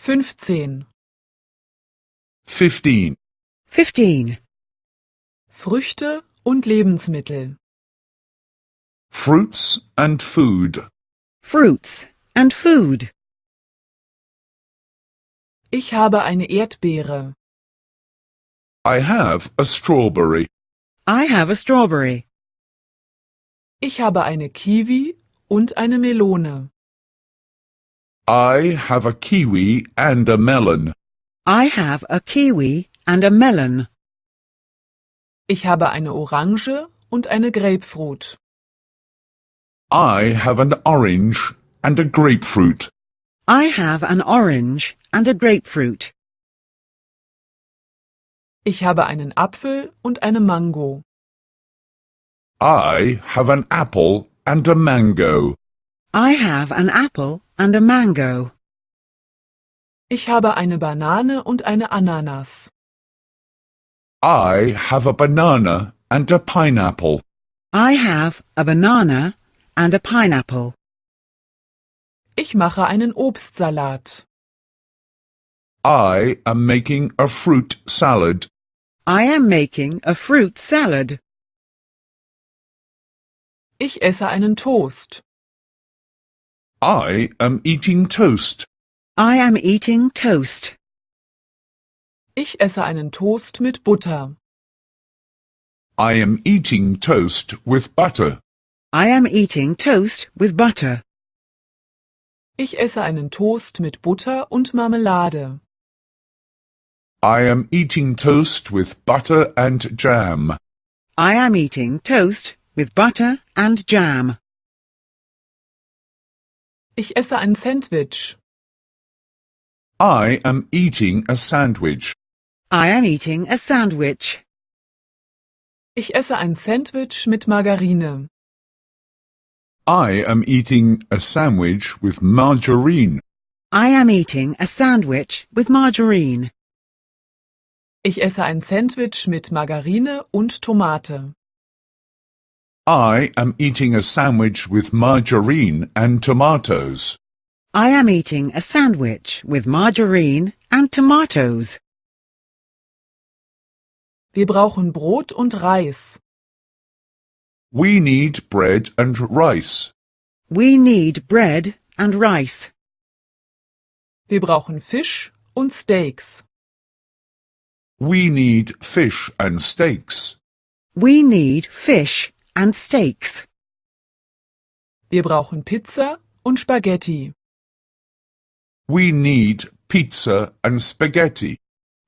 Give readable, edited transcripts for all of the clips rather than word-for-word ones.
15. 15. 15. Früchte und Lebensmittel. Fruits and food. Fruits and food. Ich habe eine Erdbeere. I have a strawberry. I have a strawberry. Ich habe eine Kiwi und eine Melone. I have a kiwi and a melon. I have a kiwi and a melon. Ich habe eine Orange und eine Grapefruit. I have an orange and a grapefruit. I have an orange and a grapefruit. Ich habe einen Apfel und eine Mango. I have an apple and a mango. I have an apple and a mango. Ich habe eine Banane und eine Ananas. I have a banana and a pineapple. I have a banana and a pineapple. Ich mache einen Obstsalat. I am making a fruit salad. I am making a fruit salad. Ich esse einen Toast. I am eating toast. I am eating toast. Ich esse einen Toast mit Butter. I am eating toast with butter. I am eating toast with butter. Ich esse einen Toast mit Butter und Marmelade. I am eating toast with butter and jam. I am eating toast with butter and jam. Ich esse ein Sandwich. I am eating a sandwich. I am eating a sandwich. Ich esse ein Sandwich mit Margarine. I am eating a sandwich with margarine. I am eating a sandwich with margarine. Ich esse ein Sandwich mit Margarine und Tomate. I am eating a sandwich with margarine and tomatoes. I am eating a sandwich with margarine and tomatoes. Wir brauchen Brot und Reis. We need bread and rice. We need bread and rice. Wir brauchen Fisch und Steaks. We need fish and steaks. We need fish and steaks. Wir brauchen Pizza und Spagetti. We need pizza and spaghetti.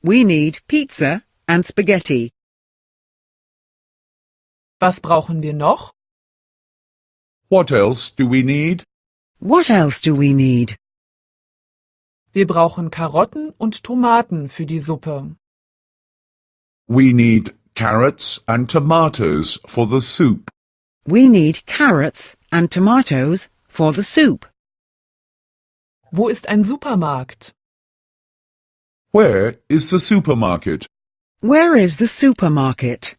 We need pizza and spaghetti. Was brauchen wir noch? What else do we need? What else do we need? Wir brauchen Karotten und Tomaten für die Suppe. We need carrots and tomatoes for the soup. We need carrots and tomatoes for the soup. Wo ist ein Supermarkt? Where is the supermarket? Where is the supermarket?